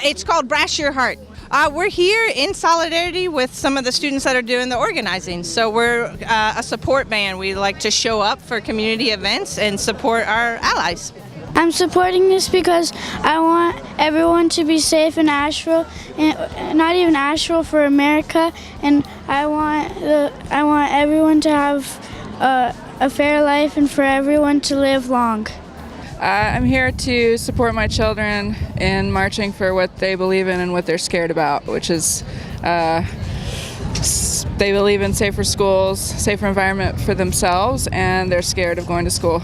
It's called Brass Your Heart. We're here in solidarity with some of the students that are doing the organizing. So we're a support band. We like to show up for community events and support our allies. I'm supporting this because I want everyone to be safe in Asheville, and not even Asheville, for America, and I want everyone to have a fair life and for everyone to live long. I'm here to support my children in marching for what they believe in and what they're scared about, which is they believe in safer schools, safer environment for themselves, and they're scared of going to school.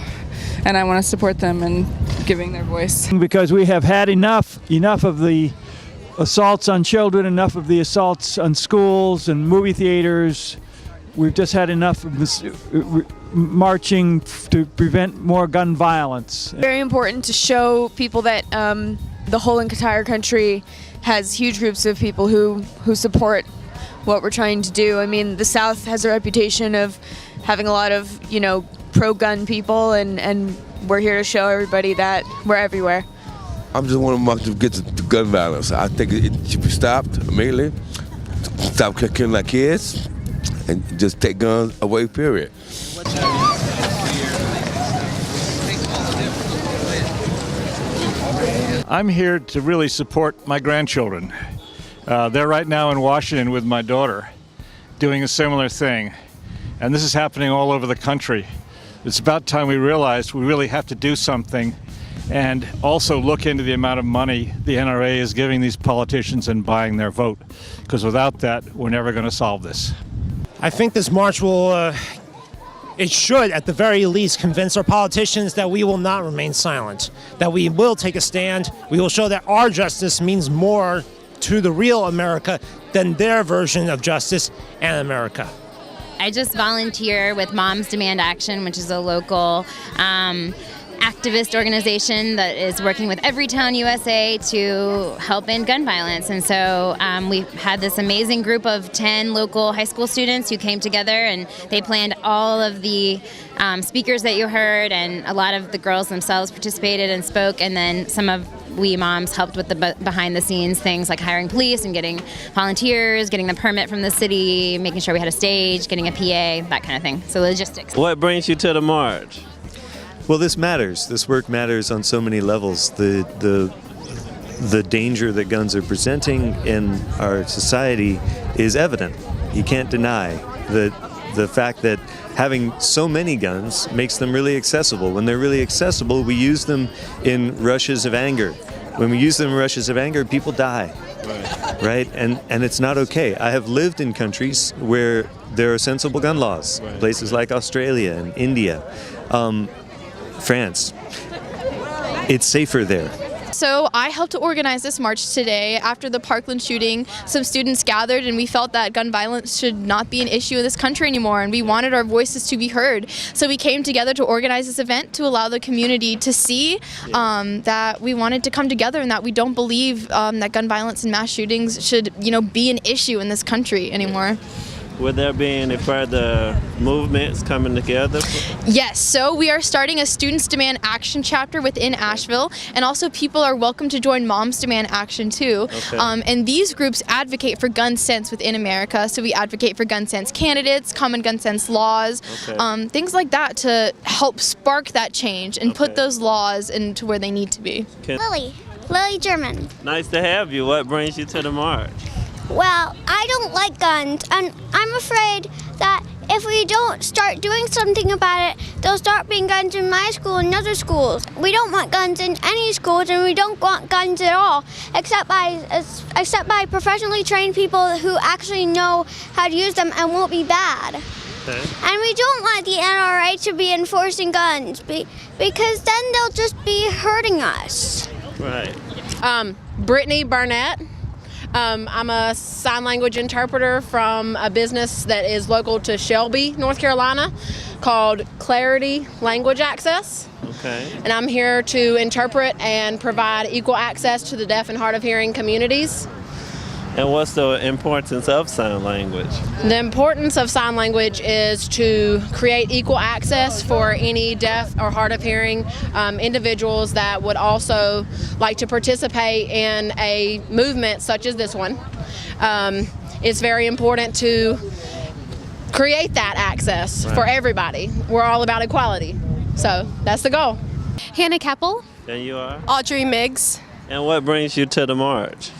And I want to support them in giving their voice. Because we have had enough of the assaults on children, enough of the assaults on schools and movie theaters. We've just had enough of this marching to prevent more gun violence. Very important to show people that the whole entire country has huge groups of people who support what we're trying to do. I mean, the South has a reputation of having a lot of, pro-gun people, and we're here to show everybody that we're everywhere. I'm just one of them to get to gun violence. I think it should be stopped immediately. Stop killing our kids, and just take guns away, period. I'm here to really support my grandchildren. They're right now in Washington with my daughter doing a similar thing. And this is happening all over the country. It's about time we realized we really have to do something and also look into the amount of money the NRA is giving these politicians and buying their vote. Because without that, we're never going to solve this. I think this march will, it should at the very least convince our politicians that we will not remain silent, that we will take a stand. We will show that our justice means more to the real America than their version of justice and America. I just volunteer with Moms Demand Action, which is a local activist organization that is working with Everytown USA to help end gun violence. And so we had this amazing group of 10 local high school students who came together, and they planned all of the speakers that you heard, and a lot of the girls themselves participated and spoke, and then some of we moms helped with the behind the scenes things like hiring police and getting volunteers, getting the permit from the city, making sure we had a stage, getting a PA, that kind of thing. So logistics. What brings you to the march? Well, this matters. This work matters on so many levels. The danger that guns are presenting in our society is evident. You can't deny the fact that having so many guns makes them really accessible. When they're really accessible, we use them in rushes of anger. When we use them in rushes of anger, people die, right? And it's not okay. I have lived in countries where there are sensible gun laws, places like Australia and India, France. It's safer there. So I helped to organize this march today. After the Parkland shooting, some students gathered, and we felt that gun violence should not be an issue in this country anymore, and we wanted our voices to be heard. So we came together to organize this event to allow the community to see that we wanted to come together and that we don't believe that gun violence and mass shootings should, be an issue in this country anymore. Will there be any further movements coming together? Yes, so we are starting a Students Demand Action chapter within Asheville, and also people are welcome to join Moms Demand Action too. Okay. And these groups advocate for gun sense within America, so we advocate for gun sense candidates, common gun sense laws, things like that to help spark that change and put those laws into where they need to be. Lily German. Nice to have you. What brings you to the march? Well, I don't like guns, and I'm afraid that if we don't start doing something about it, there'll start being guns in my school and other schools. We don't want guns in any schools, and we don't want guns at all, except by professionally trained people who actually know how to use them and won't be bad. Okay. And we don't want the NRA to be enforcing guns, because then they'll just be hurting us. Right. Brittany Barnett. I'm a sign language interpreter from a business that is local to Shelby, North Carolina, called Clarity Language Access. Okay. And I'm here to interpret and provide equal access to the deaf and hard of hearing communities. And what's the importance of sign language? The importance of sign language is to create equal access for any deaf or hard of hearing individuals that would also like to participate in a movement such as this one. It's very important to create that access for everybody. We're all about equality. So that's the goal. Hannah Keppel. And you are? Audrey Miggs. And what brings you to the march?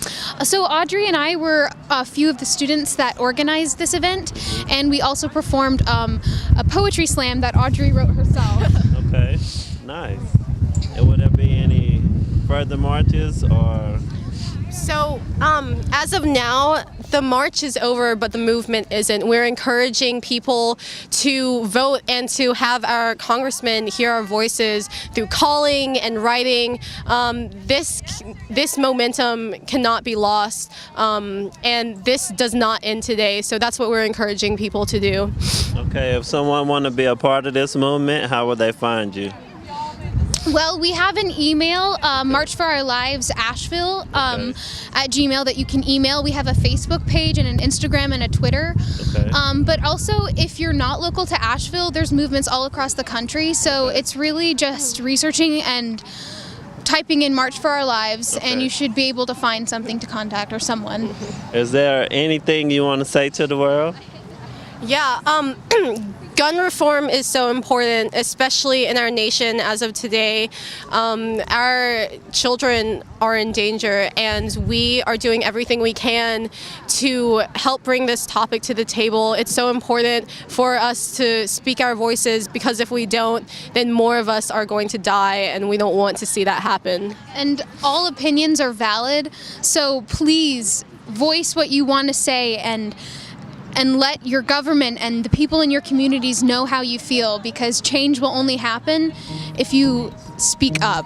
So Audrey and I were a few of the students that organized this event, and we also performed a poetry slam that Audrey wrote herself. Okay, nice. And would there be any further marches or? So as of now, the march is over, but the movement isn't. We're encouraging people to vote and to have our congressmen hear our voices through calling and writing. This momentum cannot be lost, and this does not end today. So that's what we're encouraging people to do. Okay, if someone want to be a part of this movement, how would they find you? Well, we have an email, March for Our Lives Asheville at Gmail that you can email. We have a Facebook page and an Instagram and a Twitter. Okay. But also, if you're not local to Asheville, there's movements all across the country. So it's really just researching and typing in March for Our Lives, and you should be able to find something to contact or someone. Is there anything you want to say to the world? Yeah, gun reform is so important, especially in our nation as of today. Our children are in danger, and we are doing everything we can to help bring this topic to the table. It's so important for us to speak our voices, because if we don't, then more of us are going to die, and we don't want to see that happen. And all opinions are valid, so please voice what you want to say and let your government and the people in your communities know how you feel, because change will only happen if you speak up.